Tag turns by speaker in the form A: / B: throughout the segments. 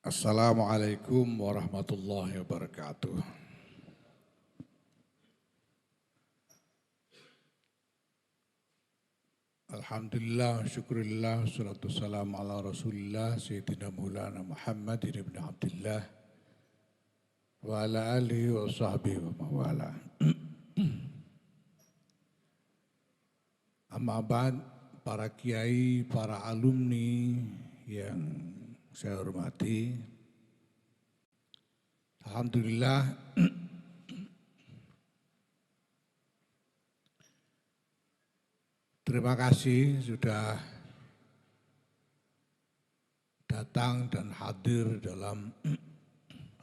A: Assalamualaikum warahmatullahi wabarakatuh. Alhamdulillah, syukurillah, salatu salam ala rasulillah, Sayyidina Maulana Muhammad ibn Abdullah, wa ala alihi wa sahbihi wa mawala. Amma ba'd, para kiai, para alumni yang saya hormati, alhamdulillah terima kasih sudah datang dan hadir dalam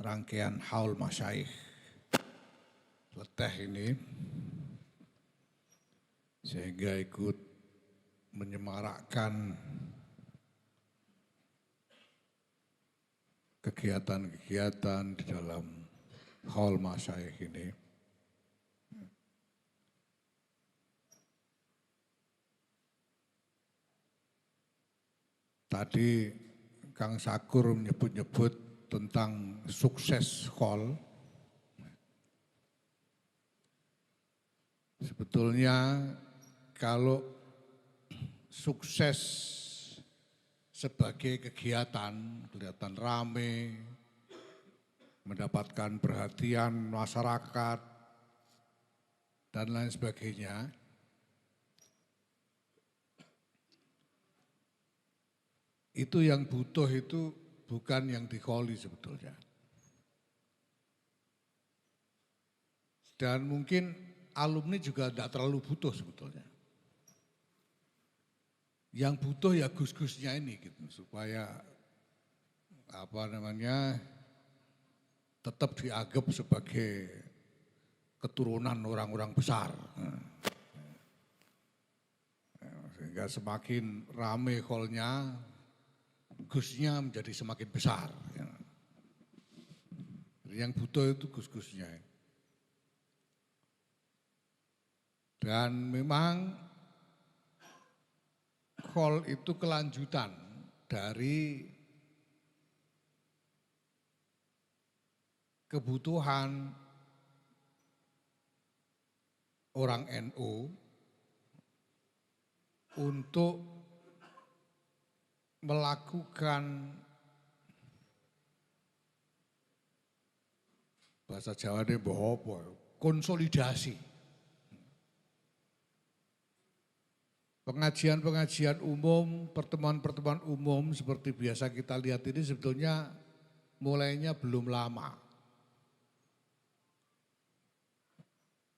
A: rangkaian Haul Masyaikh Leteh ini, sehingga ikut menyemarakkan kegiatan-kegiatan di dalam Haul Masyaikh ini. Tadi Kang Sakur menyebut-nyebut tentang sukses Haul. Sebetulnya kalau sukses sebagai kegiatan, kelihatan rame, mendapatkan perhatian masyarakat, dan lain sebagainya, itu yang butuh itu bukan yang di-Hauli sebetulnya. Dan mungkin alumni juga tidak terlalu butuh sebetulnya. Yang butuh ya gus-gusnya ini gitu, supaya tetap dianggap sebagai keturunan orang-orang besar. Sehingga semakin rame Haulnya, gusnya menjadi semakin besar. Yang butuh itu gus-gusnya. Dan memang Haul itu kelanjutan dari kebutuhan orang NU untuk melakukan, bahasa Jawa ini konsolidasi. Pengajian-pengajian umum, pertemuan-pertemuan umum seperti biasa kita lihat ini sebetulnya mulainya belum lama.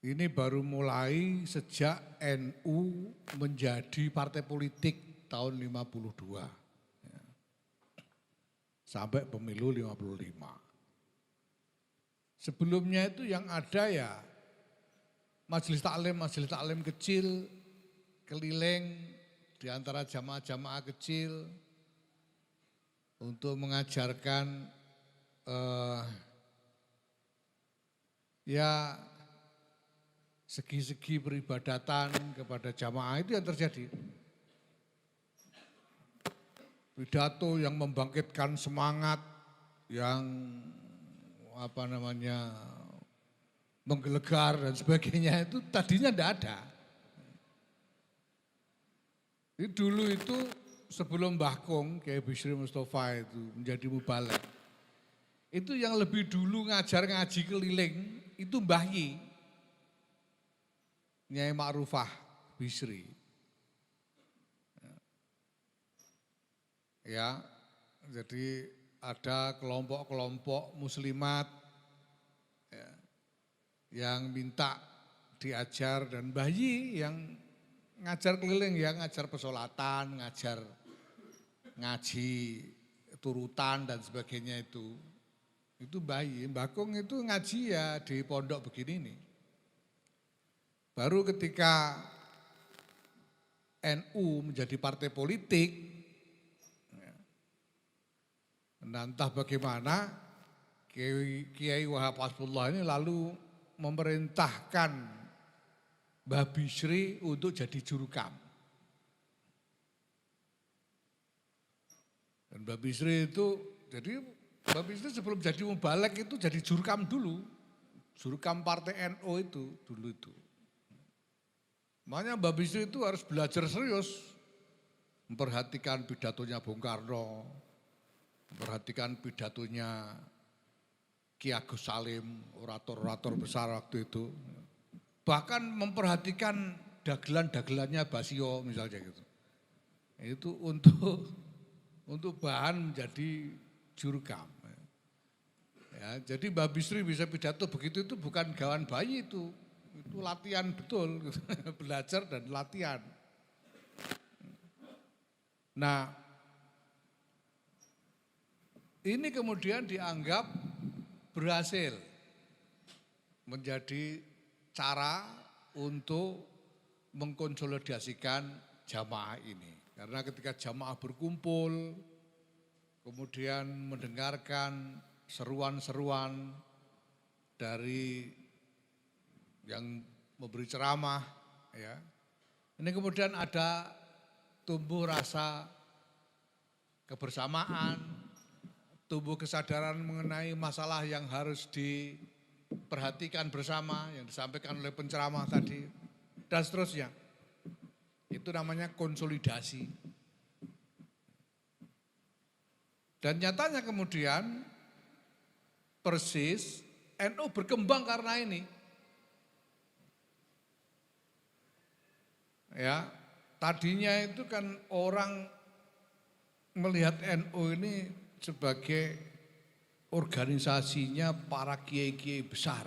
A: Ini baru mulai sejak NU menjadi partai politik tahun 52. Sampai pemilu 55. Sebelumnya itu yang ada ya majelis taklim kecil, keliling di antara jamaah-jamaah kecil untuk mengajarkan ya segi-segi peribadatan kepada jamaah, itu yang terjadi. Pidato yang membangkitkan semangat, yang menggelegar dan sebagainya itu tadinya tidak ada. Jadi dulu itu sebelum Mbah Kong, Kiai Bisri Mustafa itu menjadi mubalek, itu yang lebih dulu ngajar ngaji keliling itu Mbah Yi, Nyai Ma'rufah Bisri. Ya, jadi ada kelompok-kelompok muslimat ya, yang minta diajar, dan Mbah Yi yang ngajar keliling, ya ngajar pesolatan, ngajar ngaji turutan dan sebagainya itu Mbah Yi. Mbah Kong itu ngaji ya di pondok begini nih. Baru ketika NU menjadi partai politik, nah, entah bagaimana Kiai Wahab Hasbullah ini lalu memerintahkan Mbah Bisri untuk jadi jurukam. Dan Mbah Bisri itu jadi Mbak Bisri sebelum jadi mubalek itu jadi jurkam dulu. Jurkam partai NU itu dulu itu. Makanya Mbak Bisri itu harus belajar serius. Memperhatikan pidatonya Bung Karno. Memperhatikan pidatonya Ki Agus Salim, orator-orator besar waktu itu. Bahkan memperhatikan dagelan-dagelannya Basio misalnya gitu. Itu untuk bahan menjadi jurkam. Ya, jadi Mbak Bisri bisa pidato begitu itu bukan gawan bayi itu latihan betul, gitu. Belajar dan latihan. Nah, ini kemudian dianggap berhasil menjadi cara untuk mengkonsolidasikan jamaah ini. Karena ketika jamaah berkumpul, kemudian mendengarkan seruan-seruan dari yang memberi ceramah, ya. Ini kemudian ada tumbuh rasa kebersamaan, tumbuh kesadaran mengenai masalah yang harus diperhatikan bersama, yang disampaikan oleh penceramah tadi, dan seterusnya. Itu namanya konsolidasi. Dan nyatanya kemudian persis NU berkembang karena ini. Ya, tadinya itu kan orang melihat NU ini sebagai organisasinya para kiai-kiai besar.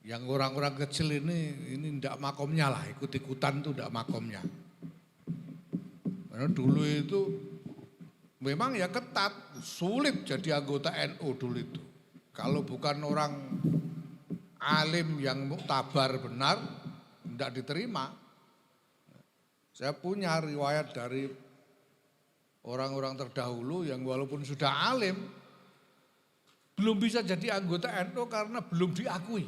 A: Yang orang-orang kecil ini enggak makomnya lah, ikut-ikutan tuh enggak makomnya. Karena dulu itu memang ya ketat, sulit jadi anggota NU dulu itu. Kalau bukan orang alim yang muktabar benar, tidak diterima. Saya punya riwayat dari orang-orang terdahulu yang walaupun sudah alim, belum bisa jadi anggota NU karena belum diakui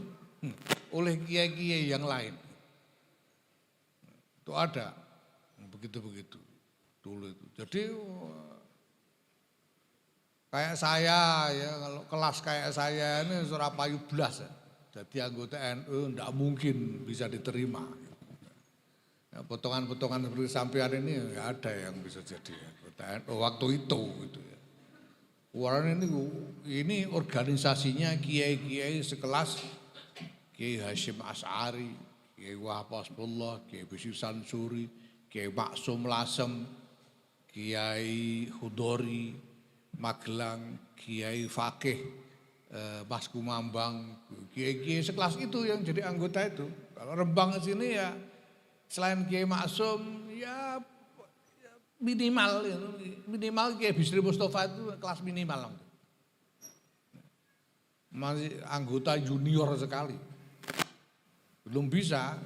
A: oleh kiai-kiai yang lain. Itu ada, begitu-begitu dulu itu. Jadi kayak saya ya, kalau kelas kayak saya ini Surapayu blas ya. Jadi anggota NU enggak mungkin bisa diterima. Ya, potongan-potongan seperti sampean ini enggak ada yang bisa jadi anggota NU waktu itu gitu ya. Warna ini organisasinya kiai-kiai sekelas Kiai Hasyim Asy'ari, Kiai Wahab Hasbullah, Kiai Bishir Sansuri, Kiai Maksum Lasem, Kiai Hudori, Magelang, Kiai Fakih, Mas Kumambang, kiai-kiai sekelas itu yang jadi anggota itu. Kalau Rembang ke sini ya selain Kiai Maksum ya minimal Kiai Bisri Mustafa itu kelas minimal. Masih anggota junior sekali. Belum bisa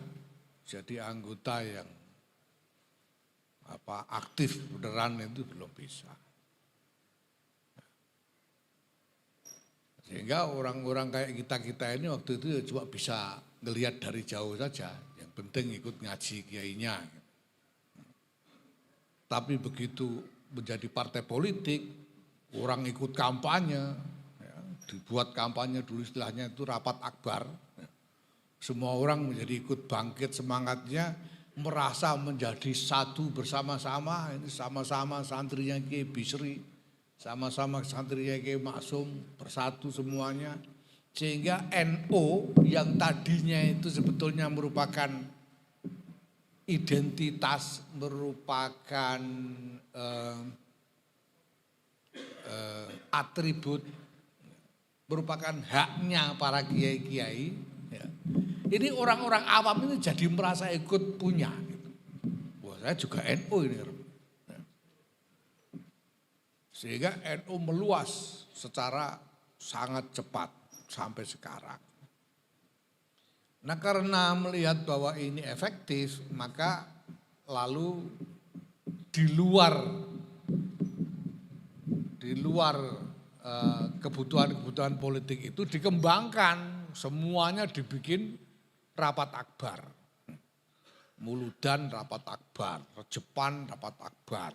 A: jadi anggota yang aktif beneran itu belum bisa. Sehingga orang-orang kayak kita-kita ini waktu itu cuma bisa ngelihat dari jauh saja. Yang penting ikut ngaji kiainya. Tapi begitu menjadi partai politik, orang ikut kampanye, ya, dibuat kampanye dulu istilahnya itu rapat akbar. Ya. Semua orang menjadi ikut bangkit semangatnya, merasa menjadi satu bersama-sama, ini sama-sama santrinya Kiai Bisri, sama-sama santrinya Kiai Maksum, bersatu semuanya. Sehingga NU yang tadinya itu sebetulnya merupakan identitas, merupakan atribut, merupakan haknya para kiai-kiai. Ya. Ini orang-orang awam ini jadi merasa ikut punya. Gitu. Wah, saya juga NU ini. Ya. Sehingga NU meluas secara sangat cepat sampai sekarang. Nah karena melihat bahwa ini efektif, maka lalu di luar kebutuhan-kebutuhan politik itu dikembangkan, semuanya dibikin rapat akbar. Muludan rapat akbar, Rejepan rapat akbar.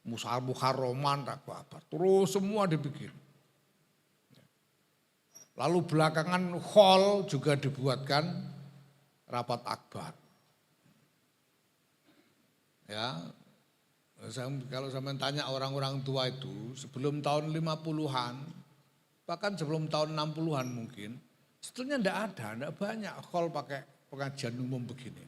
A: Muharraman tak apa. Terus semua dibikin. Lalu belakangan hall juga dibuatkan rapat akbar. Ya, kalau saya tanya orang-orang tua itu sebelum tahun 50-an, bahkan sebelum tahun 60-an mungkin, sebetulnya enggak banyak hall pakai pengajian umum begini.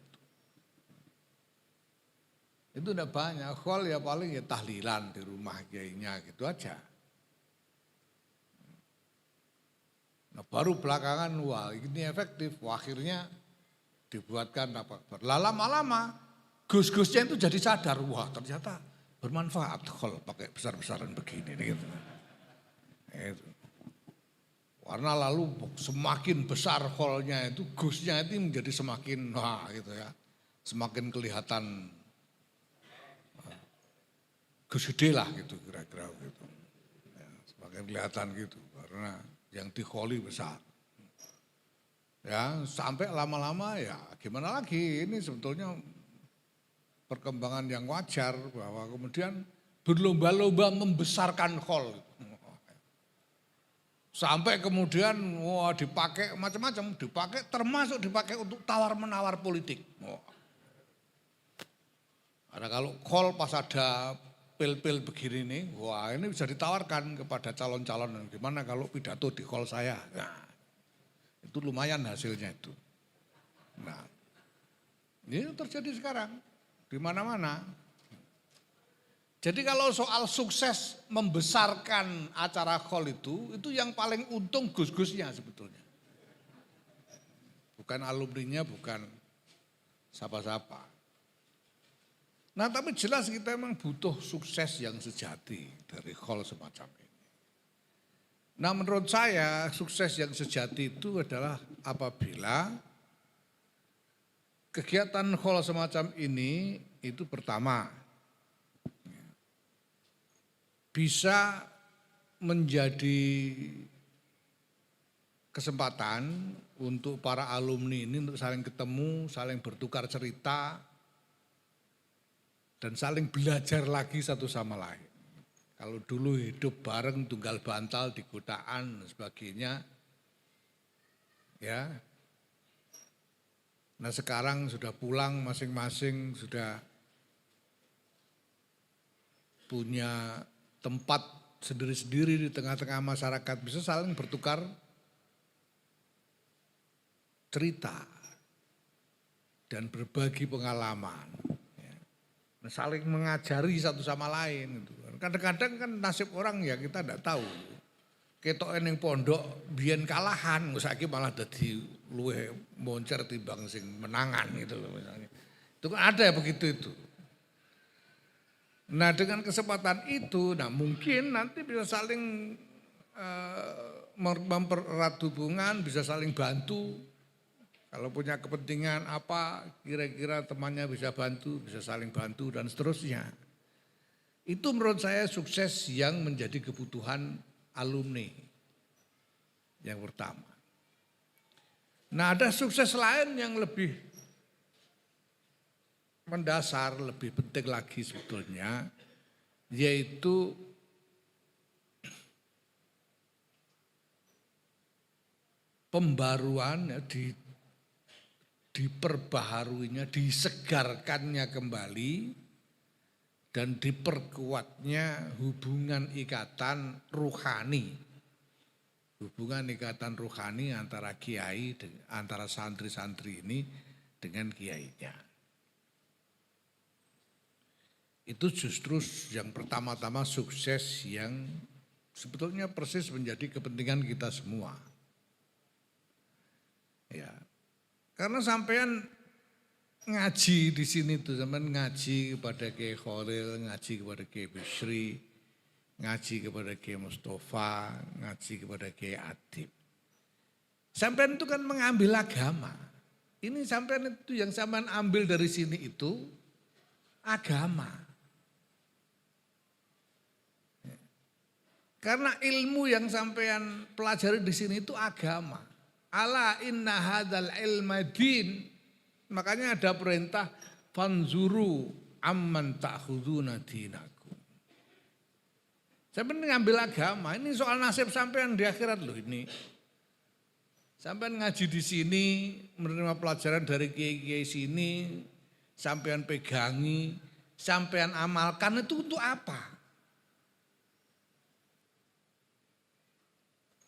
A: Itu enggak banyak, hall ya paling ya tahlilan di rumah kiainya gitu aja. Nah baru belakangan wah ini efektif, wah, akhirnya dibuatkan rapat akbar. Lama-lama gus-gusnya itu jadi sadar, wah ternyata bermanfaat hall pakai besar-besaran begini gitu. Itu. Karena lalu semakin besar hallnya itu, gusnya itu menjadi semakin wah gitu ya, semakin kelihatan gus gede lah gitu kira-kira gitu. Ya, semakin kelihatan gitu karena yang dikholi besar. Ya sampai lama-lama ya gimana lagi, ini sebetulnya perkembangan yang wajar bahwa kemudian berlomba-lomba membesarkan hall. Sampai kemudian wah dipakai macam-macam, termasuk dipakai untuk tawar-menawar politik. Karena kalau hall pas ada pil-pil begini nih, wah ini bisa ditawarkan kepada calon-calon, gimana kalau pidato di hall saya. Nah, itu lumayan hasilnya itu. Nah, ini terjadi sekarang di mana-mana. Jadi kalau soal sukses membesarkan acara hall itu yang paling untung gus-gusnya sebetulnya. Bukan alumninya, bukan siapa-siapa. Nah tapi jelas kita memang butuh sukses yang sejati dari hall semacam ini. Nah menurut saya sukses yang sejati itu adalah apabila kegiatan hall semacam ini itu pertama bisa menjadi kesempatan untuk para alumni ini untuk saling ketemu, saling bertukar cerita, dan saling belajar lagi satu sama lain. Kalau dulu hidup bareng tunggal bantal di godaan dan sebagainya, ya. Nah sekarang sudah pulang masing-masing, sudah punya tempat sendiri-sendiri di tengah-tengah masyarakat, bisa saling bertukar cerita dan berbagi pengalaman. Saling mengajari satu sama lain. Kadang-kadang kan nasib orang ya kita tidak tahu. Ketok ning pondok biyen kalahan, saiki malah dadi luwih moncer timbang sing menangan gitu loh misalnya. Itu kan ada begitu itu. Nah dengan kesempatan itu, nah mungkin nanti bisa saling mempererat hubungan, bisa saling bantu. Kalau punya kepentingan apa, kira-kira temannya bisa bantu, bisa saling bantu dan seterusnya. Itu menurut saya sukses yang menjadi kebutuhan alumni yang pertama. Nah ada sukses lain yang lebih mendasar, lebih penting lagi sebetulnya, yaitu pembaruan ya, diperbaharuinya, disegarkannya kembali dan diperkuatnya hubungan ikatan ruhani. Hubungan ikatan ruhani antara kiai, antara santri-santri ini dengan kiainya. Itu justru yang pertama-tama sukses yang sebetulnya persis menjadi kepentingan kita semua. Ya. Karena sampean ngaji di sini tuh, sampean ngaji kepada Kiai Khalil, ngaji kepada Kiai Bisri, ngaji kepada Kiai Mustafa, ngaji kepada Kiai Adib. Sampean itu kan mengambil agama. Ini sampean itu yang sampean ambil dari sini itu agama. Karena ilmu yang sampean pelajari di sini itu agama. Ala inna hadzal ilma din. Makanya ada perintah fanzuru amman ta'khuduna dinakum. Sampean ngambil agama, ini soal nasib sampean di akhirat loh ini. Sampean ngaji di sini, menerima pelajaran dari kiai-kiai sini, sampean pegangi, sampean amalkan itu untuk apa?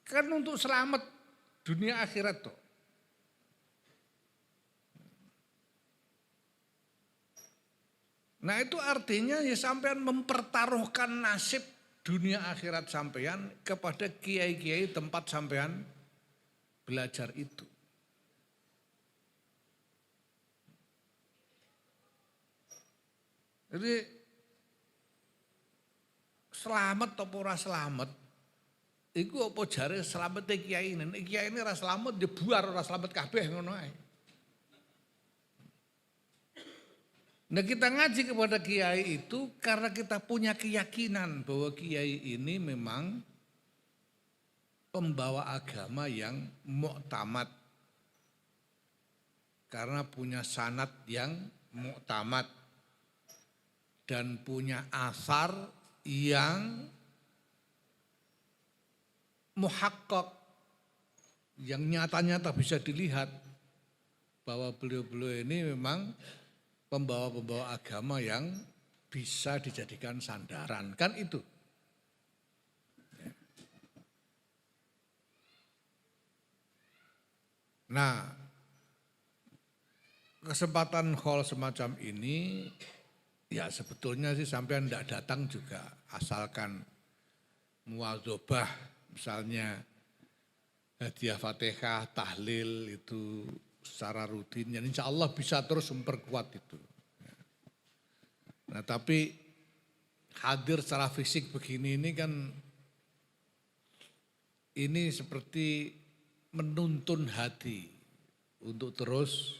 A: Kan untuk selamat dunia akhirat toh. Nah itu artinya ya sampean mempertaruhkan nasib dunia akhirat sampean kepada kiai-kiai tempat sampean belajar itu. Jadi selamat atau ora selamat, iku apa jare slamete kiai ini. Kiai ini ora slamet dia buar ora slamet kabeh ngono ae. Nah kita ngaji kepada kiai itu karena kita punya keyakinan bahwa kiai ini memang pembawa agama yang muktamad. Karena punya sanad yang muktamad dan punya asar yang muhakkak, yang nyata-nyata bisa dilihat bahwa beliau-beliau ini memang pembawa-pembawa agama yang bisa dijadikan sandaran, kan itu. Nah, kesempatan hall semacam ini ya sebetulnya sih sampai tidak datang juga, asalkan muwadzobah misalnya hadiah Fatihah, tahlil itu secara rutin, ya insya Allah bisa terus memperkuat itu. Nah tapi hadir secara fisik begini ini kan ini seperti menuntun hati untuk terus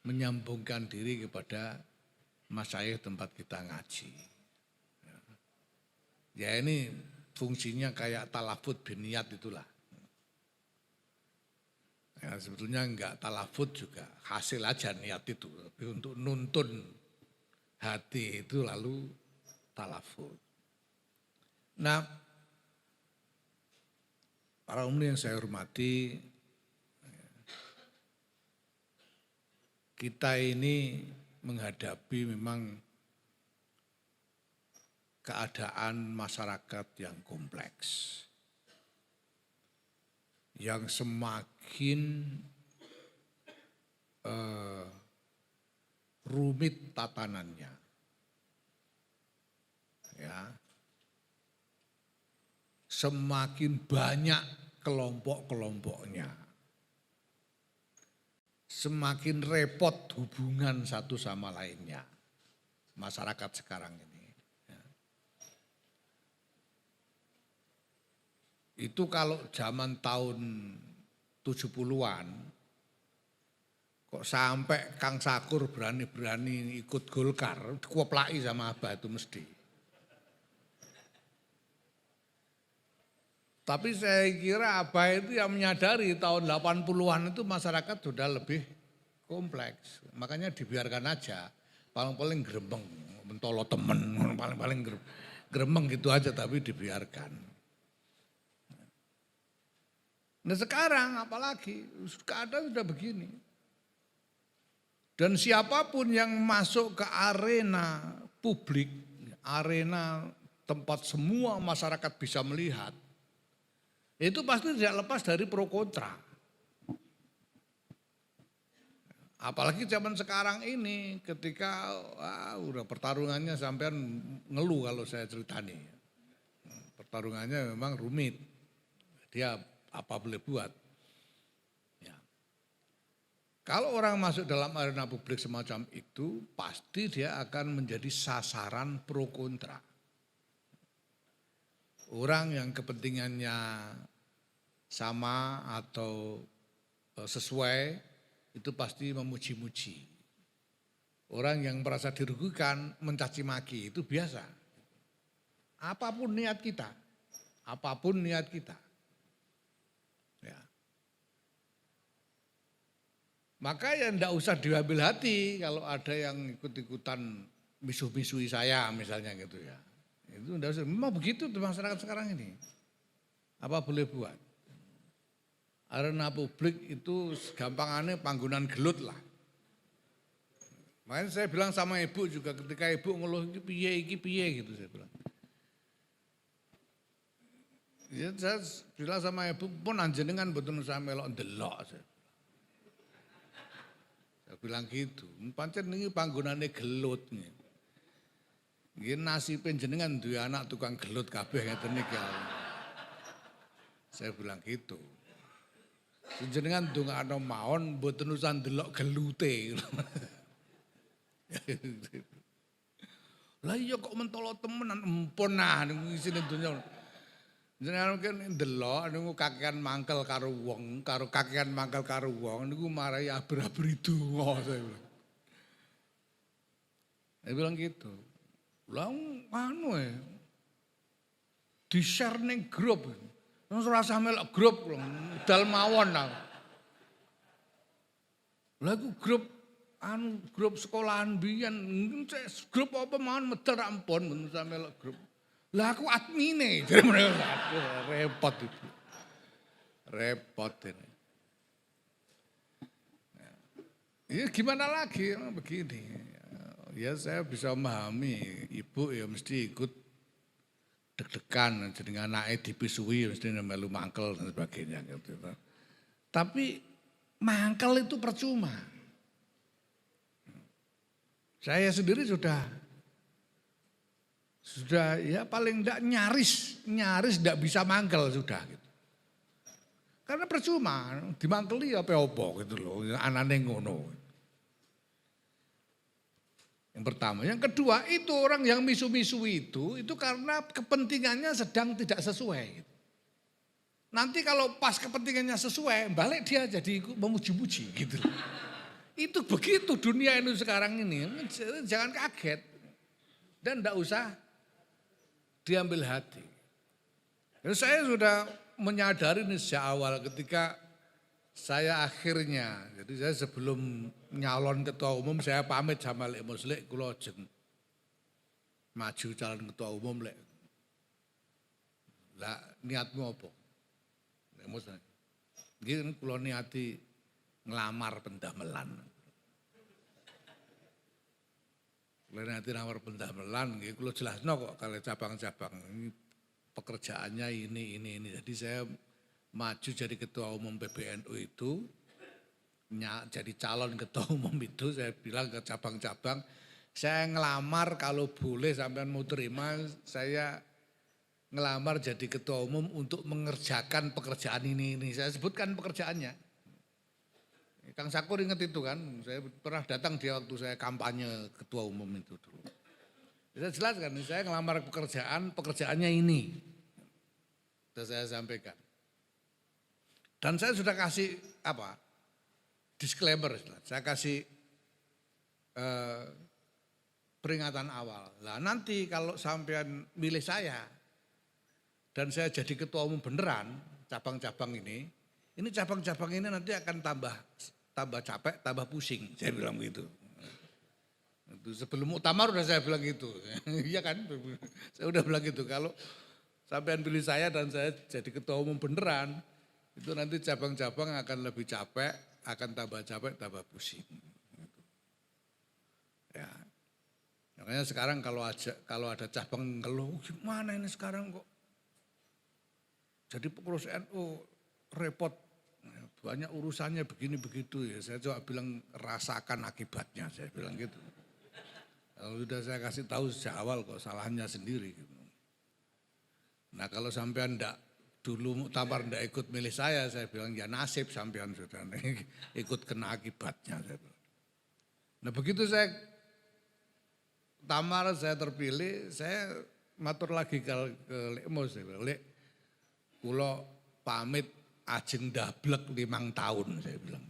A: menyambungkan diri kepada masyayikh tempat kita ngaji. Ya ini fungsinya kayak talafut biniat itulah. Ya, sebetulnya enggak talafut juga, hasil aja niat itu. Tapi untuk nuntun hati itu lalu talafut. Nah, para umum yang saya hormati, kita ini menghadapi memang keadaan masyarakat yang kompleks. Yang semakin rumit tatanannya, ya, semakin banyak kelompok-kelompoknya, semakin repot hubungan satu sama lainnya masyarakat sekarang ini. Itu kalau zaman tahun 70-an, kok sampai Kang Sakur berani-berani ikut Golkar, dikoplaki sama Abah itu mesti. Tapi saya kira Abah itu yang menyadari tahun 80-an itu masyarakat sudah lebih kompleks. Makanya dibiarkan aja, paling-paling gremeng, mentolo temen, paling-paling gremeng gitu aja tapi dibiarkan. Nah sekarang apalagi keadaan sudah begini. Dan siapapun yang masuk ke arena publik, arena tempat semua masyarakat bisa melihat, itu pasti tidak lepas dari pro kontra. Apalagi zaman sekarang ini ketika udah pertarungannya sampean ngeluh kalau saya ceritani. Pertarungannya memang rumit. Dia apa boleh buat. Ya. Kalau orang masuk dalam arena publik semacam itu, pasti dia akan menjadi sasaran pro kontra. Orang yang kepentingannya sama atau sesuai, itu pasti memuji-muji. Orang yang merasa dirugikan, mencaci maki, itu biasa. Apapun niat kita, apapun niat kita. Ya. Maka ya enggak usah diambil hati kalau ada yang ikut-ikutan misuh-misuhi saya misalnya gitu ya. Itu enggak usah. Memang begitu tuh masyarakat sekarang ini. Apa boleh buat? Arena publik itu gampangannya panggonan gelut lah. Makanya saya bilang sama ibu juga ketika ibu ngeluh iki piye gitu saya bilang. Ya saya bilang sama ibu pun anjenengan betul saya melok ndelok saya. Saya bilang gitu. Pancen ini panggonane gelut nih. Nggih nasibe jenengan duwe anak tukang gelut kabeh ngeten iki. Saya bilang gitu. Jenengan ndongakno mawon mboten usah ndelok gelute. Lah iya kok mentolo temenan empun nah niku isine donya. Jenengan kan ndelok niku kakean mangkel karo wong, karo kakean mangkel karo wong niku marai abri-abri donga saya bilang. Saya bilang gitu. Lah anu di-share ning grup. Wong ora usah melok grup dal mawon aku. Lah iku grup sekolahan biyen grup apa mawon medal ra ampun mboten usah melok grup. Lah aku admine jare mereka repot itu. Repot ini. Ya gimana lagi begini. Ya saya bisa memahami ibu ya mesti ikut deg-degan jeneng anake dipisui mesti melu mangkel dan sebagainya gitu. Tapi mangkel itu percuma. Saya sendiri sudah ya paling enggak nyaris enggak bisa mangkel sudah gitu. Karena percuma dimangkeli apa-apa gitu loh, anane ngono. Yang pertama, yang kedua itu orang yang misu-misu itu karena kepentingannya sedang tidak sesuai. Nanti kalau pas kepentingannya sesuai, balik dia jadi memuji-muji gitu. Itu begitu dunia ini sekarang ini, jangan kaget. Dan enggak usah diambil hati. Saya sudah menyadari ini sejak awal ketika saya akhirnya, jadi saya sebelum nyalon ketua umum saya pamit sama Lek Mus, Lek kula ajeng maju calon ketua umum Lek. Lah niatmu apa? Lek Mus, nggih kula niati nglamar pendamelan. Kula niati nglamar pendamelan nggih kula jelasno kok kalau cabang-cabang ini pekerjaannya ini. Jadi saya maju jadi ketua umum PBNU itu, jadi calon ketua umum itu saya bilang ke cabang-cabang, saya ngelamar kalau boleh sampean mau terima, saya ngelamar jadi ketua umum untuk mengerjakan pekerjaan ini. Saya sebutkan pekerjaannya. Kang Sakur ingat itu kan, saya pernah datang dia waktu saya kampanye ketua umum itu dulu. Saya jelaskan, saya ngelamar pekerjaannya ini. Sudah saya sampaikan. Dan saya sudah kasih disclaimer, saya kasih peringatan awal. Lah nanti kalau sampean milih saya dan saya jadi ketua umum beneran cabang-cabang ini cabang-cabang ini nanti akan tambah capek, tambah pusing. Saya bilang begitu. Itu sebelum muktamar udah saya bilang gitu. Iya kan? Saya udah bilang gitu. Kalau sampean pilih saya dan saya jadi ketua umum beneran, itu nanti cabang-cabang akan lebih capek, akan tambah capek, tambah pusing. Ya, makanya sekarang kalau ada cabang ngeluh, gimana ini sekarang kok jadi pengurus NU repot, banyak urusannya begini begitu ya. Saya coba bilang rasakan akibatnya, saya bilang gitu. Kalau sudah saya kasih tahu sejak awal kok salahnya sendiri. Gitu. Nah kalau sampean dulu muktamar ndak ikut milih saya bilang ya nasib sampean sudah ikut kena akibatnya. Nah begitu saya tamar saya terpilih, saya matur lagi ke Lek Mus, saya bilang, Lek kula pamit ajeng ndablek 5 tahun saya bilang.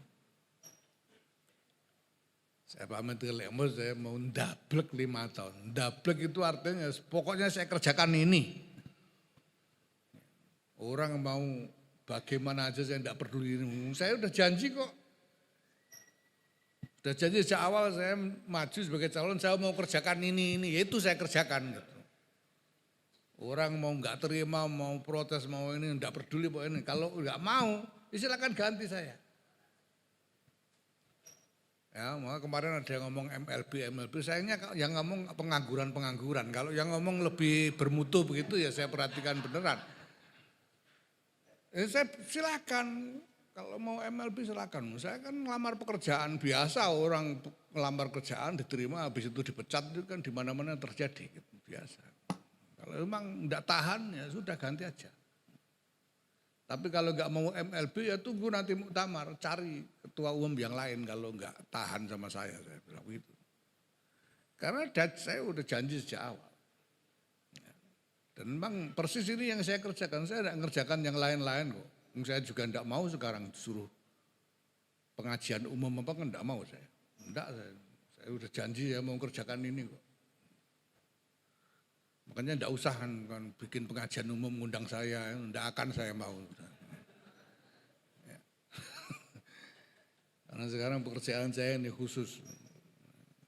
A: Saya pamit ke Lek Mus, saya mau ndablek 5 tahun. Ndablek itu artinya pokoknya saya kerjakan ini. Orang mau bagaimana aja saya tidak peduli. Saya udah janji kok. Udah janji sejak awal saya maju sebagai calon, saya mau kerjakan ini. Ya itu saya kerjakan. Gitu. Orang mau nggak terima, mau protes, mau ini nggak peduli pokoknya ini. Kalau nggak mau, ya silakan ganti saya. Ya, maka kemarin ada yang ngomong MLB, sayangnya yang ngomong pengangguran. Kalau yang ngomong lebih bermutu begitu ya saya perhatikan beneran. Saya silakan, kalau mau MLB silakan. Saya kan ngelamar pekerjaan biasa, orang ngelamar kerjaan diterima habis itu dipecat itu kan di mana-mana terjadi, gitu, biasa. Kalau memang enggak tahan ya sudah ganti aja. Tapi kalau nggak mau MLB ya tunggu nanti muktamar, cari ketua umum yang lain kalau nggak tahan sama saya bilang begitu. Karena saya udah janji sejak awal. Dan memang persis ini yang saya kerjakan, saya tidak mengerjakan yang lain-lain kok. Saya juga tidak mau sekarang disuruh pengajian umum apa kan tidak mau saya. Enggak, saya udah janji ya mau kerjakan ini kok. Makanya enggak usah kan bikin pengajian umum ngundang saya, enggak akan saya mau. Ya. Karena sekarang pekerjaan saya ini khusus.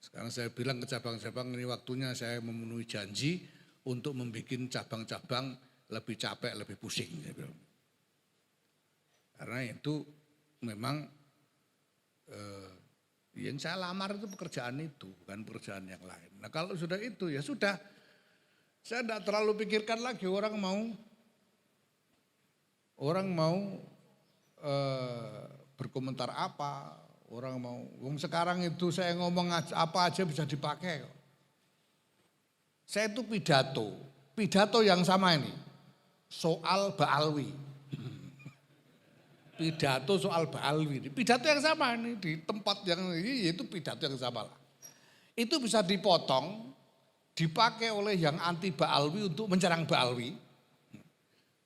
A: Sekarang saya bilang ke cabang-cabang ini waktunya saya memenuhi janji untuk membuat cabang-cabang lebih capek, lebih pusing. Saya bilang. Karena itu memang yang saya lamar itu pekerjaan itu, bukan pekerjaan yang lain. Nah kalau sudah itu ya sudah. Saya tidak terlalu pikirkan lagi orang mau berkomentar apa, orang mau. Sekarang itu saya ngomong apa aja bisa dipakai. Saya itu pidato yang sama ini soal Ba'alwi. Pidato soal Ba'alwi, pidato yang sama ini di tempat yang ini yaitu pidato yang sama lah. Itu bisa dipotong. Dipakai oleh yang anti Ba'alwi untuk menyerang Ba'alwi.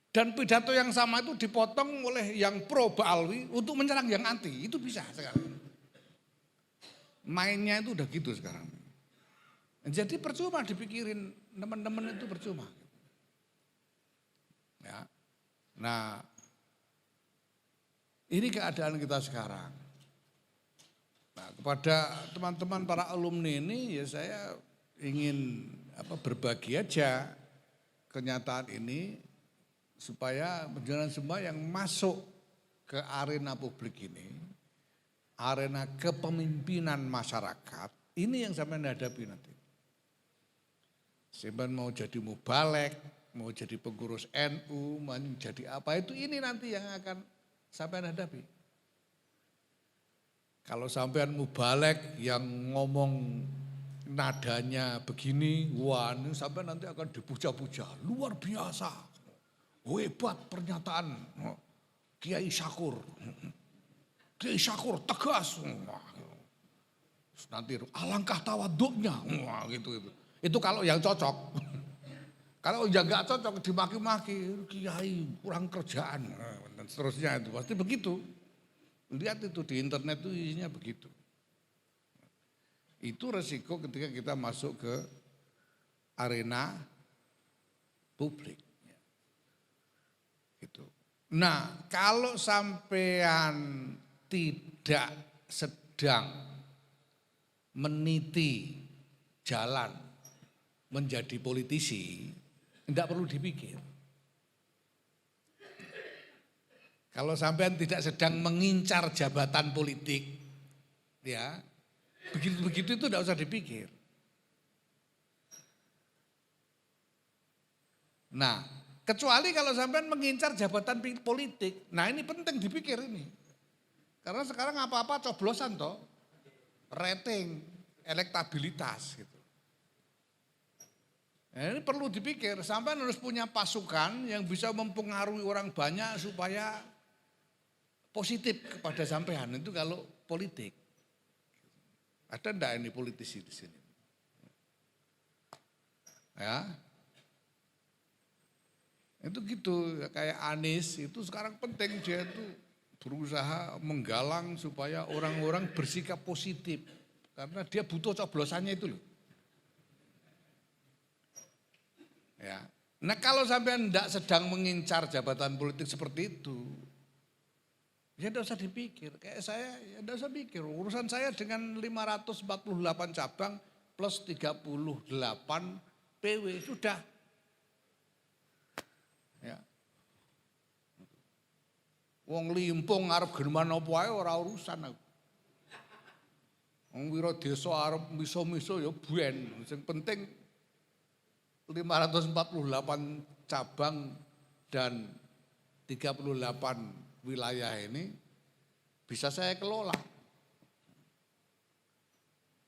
A: Dan pidato yang sama itu dipotong oleh yang pro Ba'alwi untuk menyerang yang anti. Itu bisa sekarang. Mainnya itu udah gitu sekarang. Jadi percuma dipikirin teman-teman itu percuma. Ya. Nah, ini keadaan kita sekarang. Nah, kepada teman-teman para alumni ini ya saya ingin berbagi aja kenyataan ini supaya menjelaskan semua yang masuk ke arena publik ini, arena kepemimpinan masyarakat, ini yang sampai hadapi nanti. Sampai mau jadi mubalek, mau jadi pengurus NU, mau jadi apa itu ini nanti yang akan sampai hadapi. Kalau sampean mubalek yang ngomong nadanya begini, wah ini sampai nanti akan dipuja-puja, luar biasa, hebat pernyataan Kiai Syakur tegas, nanti alangkah tawaduknya, wah gitu. Itu kalau yang cocok, kalau yang nggak cocok dimaki-maki, Kiai kurang kerjaan, dan seterusnya itu pasti begitu. Lihat itu di internet itu isinya begitu. Itu resiko ketika kita masuk ke arena publik. Gitu. Nah, kalau sampean tidak sedang meniti jalan menjadi politisi, tidak perlu dipikir. Kalau sampean tidak sedang mengincar jabatan politik, ya. Begitu-begitu itu tidak usah dipikir. Nah, kecuali kalau sampai mengincar jabatan politik, nah ini penting dipikir ini. Karena sekarang apa-apa coblosan toh, rating, elektabilitas gitu. Nah, ini perlu dipikir, sampai harus punya pasukan yang bisa mempengaruhi orang banyak supaya positif kepada sampean itu kalau politik. Ada enggak ini politisi di sini? Ya. Itu gitu, kayak Anies itu sekarang penting dia itu berusaha menggalang supaya orang-orang bersikap positif. Karena dia butuh coblosannya itu loh. Ya. Nah kalau sampai enggak sedang mengincar jabatan politik seperti itu, ya tidak usah dipikir, kayak saya ya tidak usah pikir. Urusan saya dengan 548 cabang plus 38 PW sudah. Wong limpung arep geneman apa wae ora urusan aku. Wong wira desa arep miso-miso ya ben. Sing penting 548 cabang dan 38 wilayah ini bisa saya kelola.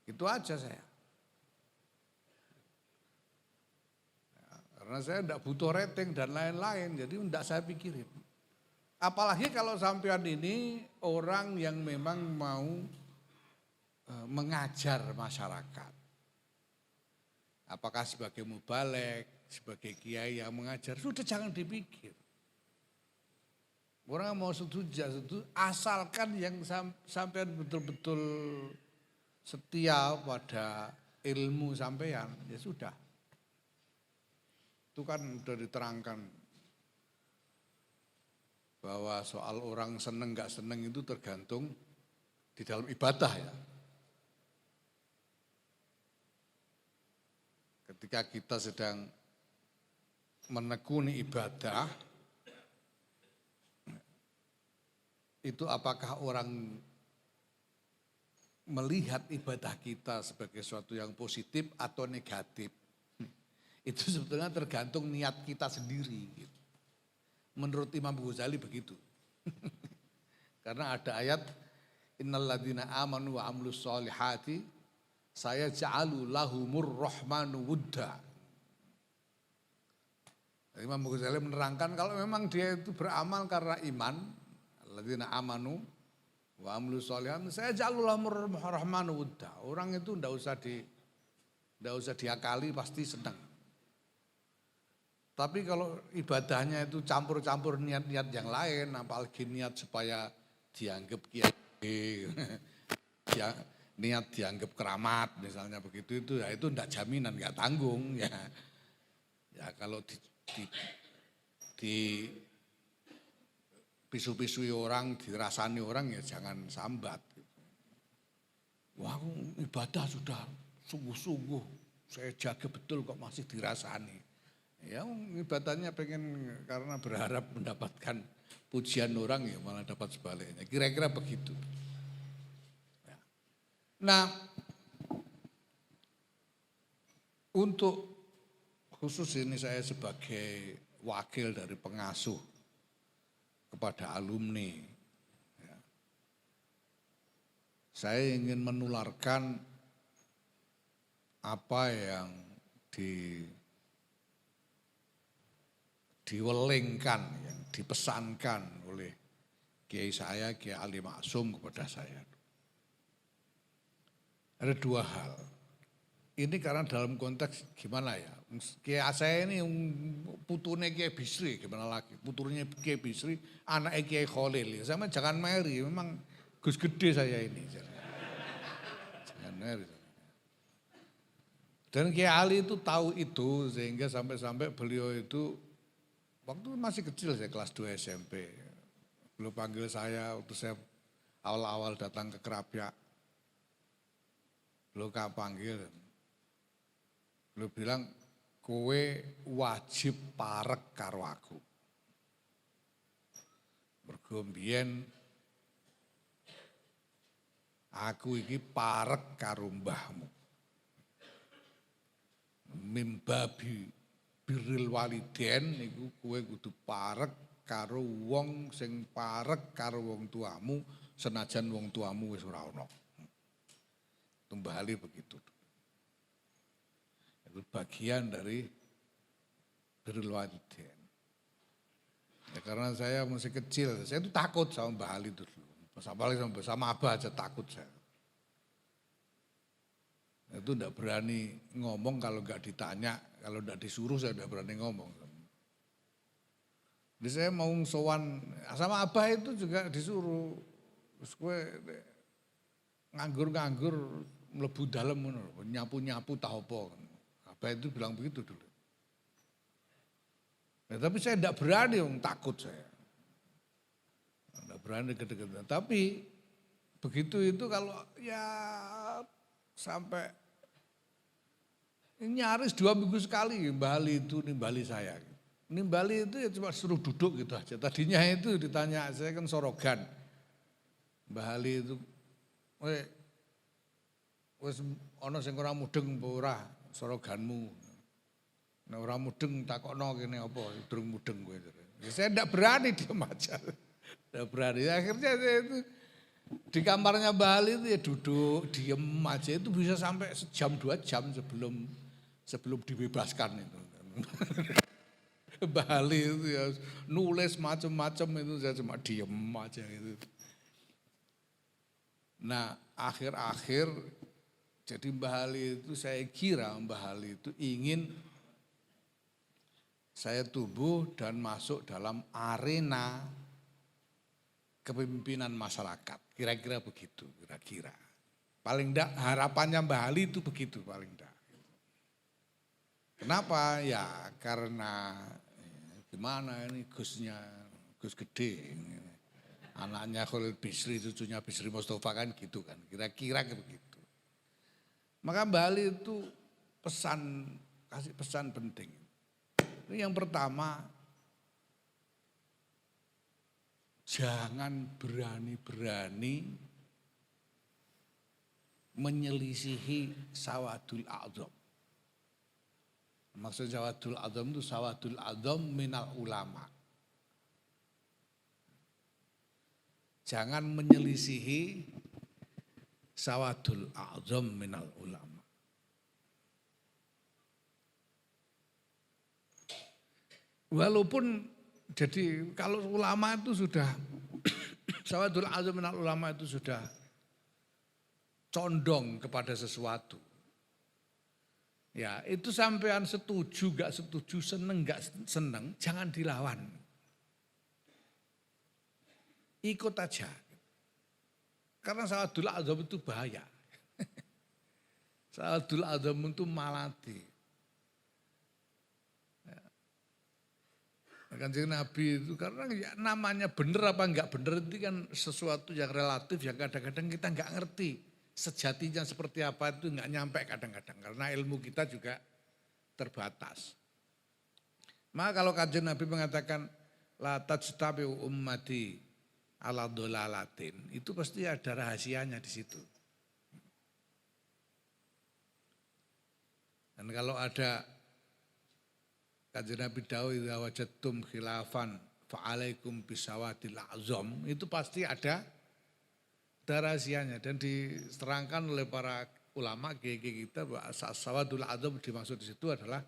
A: Itu aja saya. Karena saya tidak butuh rating dan lain-lain, jadi tidak saya pikirin. Apalagi kalau sampean ini orang yang memang mau mengajar masyarakat. Apakah sebagai mubalek, sebagai kiai yang mengajar, sudah jangan dipikir. Orang mau setuju, asalkan yang sampean betul-betul setia pada ilmu sampean, ya sudah. Itu kan sudah diterangkan bahwa soal orang seneng gak seneng itu tergantung di dalam ibadah ya. Ketika kita sedang menekuni ibadah, itu apakah orang melihat ibadah kita sebagai sesuatu yang positif atau negatif? Itu sebetulnya tergantung niat kita sendiri. Gitu. Menurut Imam Ghazali begitu. Karena ada ayat innalladzina amanu wa amilus solihati saya ja'alu lahumur rahmanu wudda. Imam Ghazali menerangkan kalau memang dia itu beramal karena iman, alladzina amanu wa amilus solihati saya ja'alu lahumur rahmanu wudda. Orang itu enggak usah diakali pasti senang. Tapi kalau ibadahnya itu campur-campur niat-niat yang lain, apalagi niat supaya dianggap kiai, niat dianggap keramat misalnya begitu itu ya itu enggak jaminan, enggak tanggung ya. Ya kalau di pisu-pisui orang, dirasani orang ya jangan sambat. Wah ibadah sudah sungguh-sungguh, saya jaga betul kok masih dirasani. Ya ibadahnya pengen karena berharap mendapatkan pujian orang ya malah dapat sebaliknya. Kira-kira begitu. Nah untuk khusus ini saya sebagai wakil dari pengasuh kepada alumni. Ya. Saya ingin menularkan apa yang diwelingkan, yang dipesankan oleh kiai saya, Kiai Ali Maksum kepada saya. Ada dua hal. Ini karena dalam konteks gimana ya, Kiai saya ini putunya Kiai Bisri, gimana lagi, puturnya Kiai Bisri, anaknya Kiai Khalil. Sama jangan meri, memang Gus gede saya ini. Jangan meri. Dan Kiai Ali itu tahu itu sehingga sampai-sampai beliau itu waktu masih kecil saya kelas 2 SMP. Beliau panggil saya waktu saya awal-awal datang ke Krapyak. Beliau panggil. Beliau bilang, kowe wajib parek karo aku. Mergo mbiyen aku iki parek karo mbahmu. Mimbabi birril waliden niku kowe kudu parek karo wong sing parek karo wong tuamu senajan wong tuamu wis ora ana. Kembali begitu. Itu bagian dari birril waliden. Ya karena saya masih kecil, saya itu takut sama Mbah Ali itu dulu. Apalagi sama Abah aja takut saya. Itu enggak berani ngomong kalau enggak ditanya, kalau enggak disuruh saya enggak berani ngomong. Jadi saya mau sowan sama Abah itu juga disuruh. Terus gue nganggur-nganggur mlebu dalem ngono, nyapu-nyapu ta apa. Abah itu bilang begitu dulu. Ya, tapi saya enggak berani, takut saya. Enggak berani deket-deket. Tapi begitu itu kalau ya sampai nyaris 2 minggu sekali Mbah Ali itu nimbali saya. Nimbali itu ya cuma suruh duduk gitu aja. Tadinya itu ditanya, saya kan Sorogan. Mbah Ali itu, wis ana sing ora mudeng apa ora Soroganmu. Nek ora mudeng takokno kene apa, durung mudeng kowe. Ya saya enggak berani diam aja. Enggak berani. Akhirnya saya itu di kamarnya Mbah Ali itu ya duduk, diem aja itu bisa sampai sejam 2 jam sebelum dibebaskan itu. Bali itu ya nulis macam-macam itu saya cuma diem aja gitu. Nah akhir-akhir jadi Mbah Ali itu saya kira Mbah Ali itu ingin saya tumbuh dan masuk dalam arena kepemimpinan masyarakat. Kira-kira begitu, kira-kira. Paling enggak harapannya Mbah Ali itu begitu paling enggak. Kenapa? Ya karena gimana ini Gus Gede, anaknya Khalil Bisri, cucunya Bisri Mustafa kan gitu kan, kira-kira begitu. Maka Mbah Ali itu kasih pesan penting. Yang pertama, jangan berani-berani menyelisihi Sawadul A'zam. Maksud Sawadul A'zam itu Sawadul A'zam minal ulama. Jangan menyelisihi Sawadul A'zam minal ulama. Walaupun jadi kalau ulama itu sudah Sawadul A'zam minal ulama itu sudah condong kepada sesuatu. Ya itu sampean setuju gak setuju, seneng gak seneng, jangan dilawan. Ikut aja. Karena Sawadul A'zam itu bahaya. Sawadul A'zam itu malati. Kanjeng Nabi itu karena ya, namanya benar apa enggak benar itu kan sesuatu yang relatif yang kadang-kadang kita enggak ngerti. Sejatinya seperti apa itu enggak nyampe kadang-kadang karena ilmu kita juga terbatas. Maka kalau Kanjeng Nabi mengatakan la tajtabi ummati ala dolalatin, itu pasti ada rahasianya di situ. Dan kalau ada Kanjeng Nabi dawuh idza wajadtum khilafan fa'alaikum bisawadil a'zam, itu pasti ada rahasianya dan diterangkan oleh para ulama kiai kita bahwa as-sawadul a'zam dimaksud di situ adalah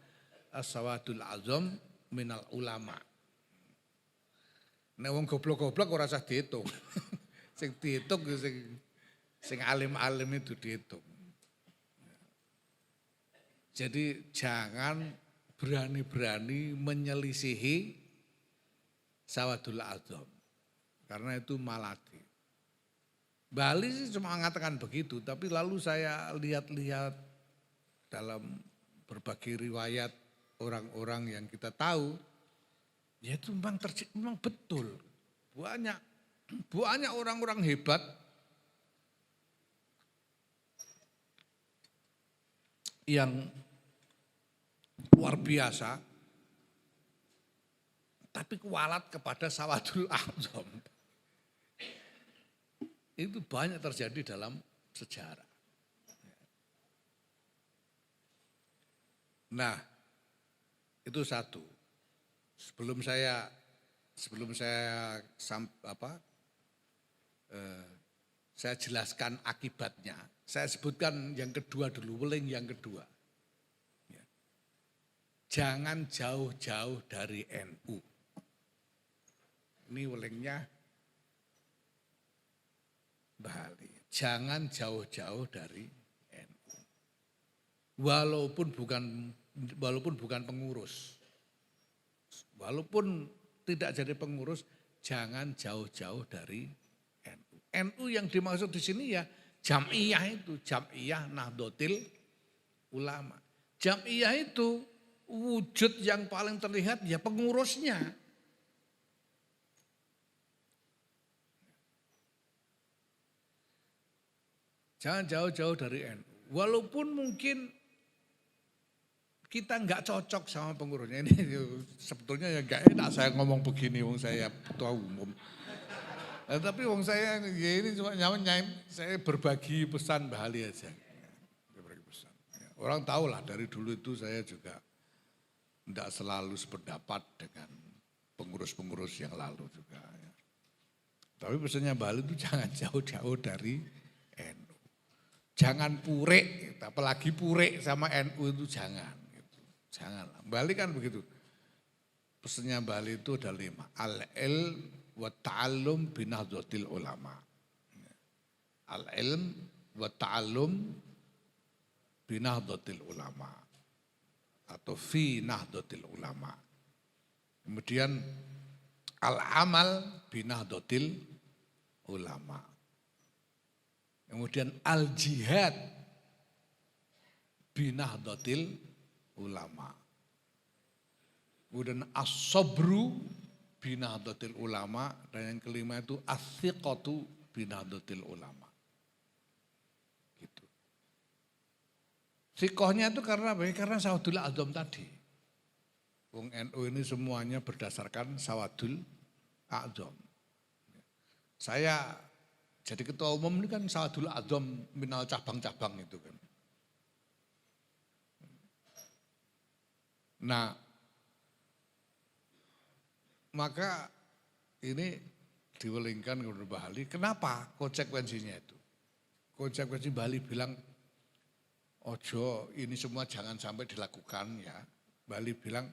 A: as-sawadul a'zam minal ulama. Nek wong goblok-goblok ora usah diitung. Sing diitung sing alim-alim itu diitung. Jadi jangan berani-berani menyelisihi Sawadul A'zam karena itu malati. Bali sih cuma mengatakan begitu, tapi lalu saya lihat-lihat dalam berbagai riwayat orang-orang yang kita tahu, ya itu memang betul. Banyak orang-orang hebat yang luar biasa, tapi kualat kepada Sawadul A'zam. Itu banyak terjadi dalam sejarah. Nah, itu satu. Sebelum saya jelaskan akibatnya, saya sebutkan yang kedua dulu, weling yang kedua. Jangan jauh-jauh dari NU. Ini welingnya Mbah Ali. Jangan jauh-jauh dari NU. Walaupun bukan pengurus. Walaupun tidak jadi pengurus, jangan jauh-jauh dari NU. NU yang dimaksud di sini ya Jam'iyah itu, Jam'iyah Nahdlatul Ulama. Jam'iyah itu wujud yang paling terlihat ya pengurusnya. Jangan jauh-jauh dari NU. Walaupun mungkin kita nggak cocok sama pengurusnya ini. Sebetulnya ya nggak enak saya ngomong begini, wong saya ketua umum. Tapi wong saya ya ini cuma nyaman saya berbagi pesan Mbah Ali aja. Berbagi pesan. Orang tahu lah dari dulu itu saya juga tidak selalu sependapat dengan pengurus-pengurus yang lalu juga. Ya. Tapi pesannya Mbah Ali itu jangan jauh-jauh dari NU. Jangan purek, apalagi purek sama NU itu jangan. Gitu. Jangan. Mbah Ali kan begitu. Pesannya Mbah Ali itu ada 5. Al-ilm wa ta'allum binahdlatil ulama. Al-ilm wa ta'allum binahdlatil ulama. Atau fi nahdlatil ulama. Kemudian al-amal binahdlatil ulama. Kemudian al-jihad binahdlatil ulama. Kemudian as-sabru binahdlatil ulama. Dan yang kelima itu as-siqatu binahdlatil ulama. Gitu. Sikohnya itu karena apa? Karena Sawadul A'zam tadi. Wong NU ini semuanya berdasarkan Sawadul A'zam. Saya jadi ketua umum ini kan Sawadul A'zam minal cabang-cabang itu kan. Nah, maka ini diwelingkan kepada Mbah Ali. Kenapa konsekuensinya itu? Konsekuensi Mbah Ali bilang, ojo ini semua jangan sampai dilakukan ya. Mbah Ali bilang,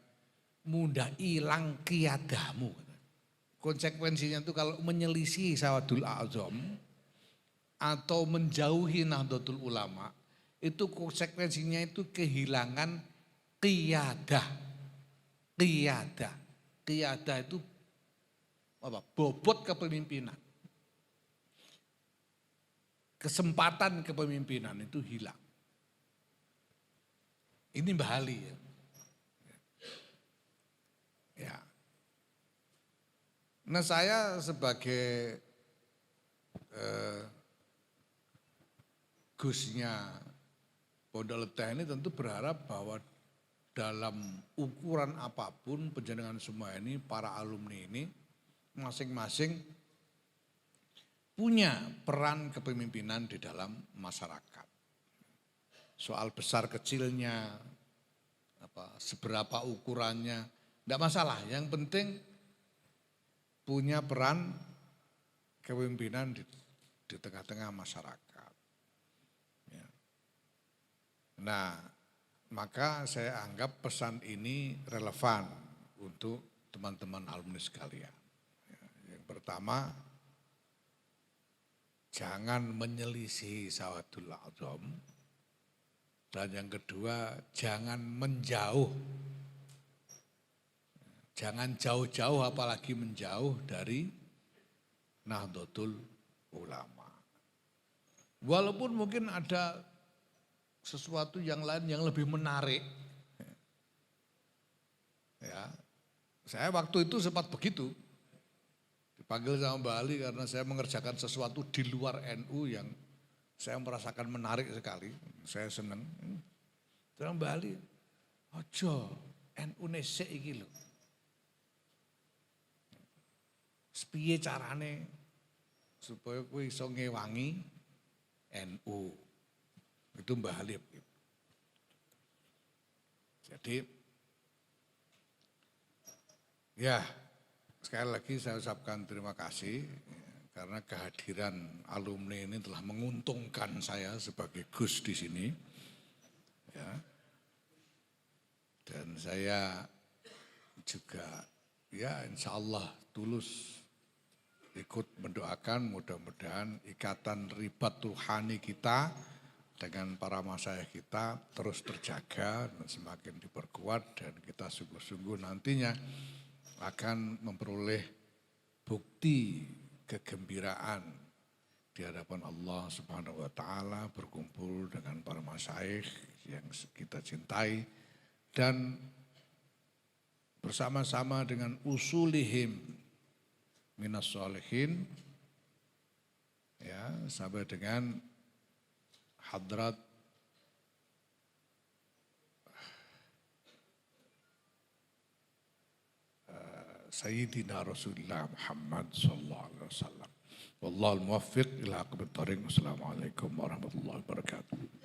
A: mudah hilang kiadamu. Konsekuensinya itu kalau menyelisih Sawadul A'zam atau menjauhi Nahdlatul Ulama, itu konsekuensinya itu kehilangan qiyadah. Qiyadah. Qiyadah itu apa? Bobot kepemimpinan. Kesempatan kepemimpinan itu hilang. Ini Mbah Ali ya. Ya. Nah saya sebagai Gusnya Pondok Leteh ini tentu berharap bahwa dalam ukuran apapun penjenengan semua ini, para alumni ini masing-masing punya peran kepemimpinan di dalam masyarakat. Soal besar kecilnya, seberapa ukurannya, tidak masalah. Yang penting punya peran kepemimpinan di tengah-tengah masyarakat. Ya. Nah, maka saya anggap pesan ini relevan untuk teman-teman alumni sekalian. Ya, yang pertama, jangan menyelisih Sawadul A'zam. Dan yang kedua, jangan menjauh. Jangan jauh-jauh apalagi menjauh dari Nahdlatul Ulama. Walaupun mungkin ada sesuatu yang lain yang lebih menarik. Ya, saya waktu itu sempat begitu. Dipanggil sama Mbak Ali karena saya mengerjakan sesuatu di luar NU yang saya merasakan menarik sekali. Saya senang. Terus Mbak Ali, ojo NU nesek iki lho. Sepiye carane supaya kowe iso ngewangi NU. Itu Mbah Ali. Jadi ya sekali lagi saya ucapkan terima kasih karena kehadiran alumni ini telah menguntungkan saya sebagai Gus di sini. Ya. Dan saya juga ya insya Allah tulus ikut mendoakan mudah-mudahan ikatan ribat ruhani kita dengan para masyayikh kita terus terjaga dan semakin diperkuat dan kita sungguh-sungguh nantinya akan memperoleh bukti kegembiraan di hadapan Allah Subhanahu wa taala berkumpul dengan para masyayikh yang kita cintai dan bersama-sama dengan usulihim minas sholihin ya sampai dengan hadrat Sayyidina Rasulullah Muhammad sallallahu alaihi wasallam. Wallahul muwaffiq ila aqwamit thoriq. Wassalamualaikum warahmatullahi wabarakatuh.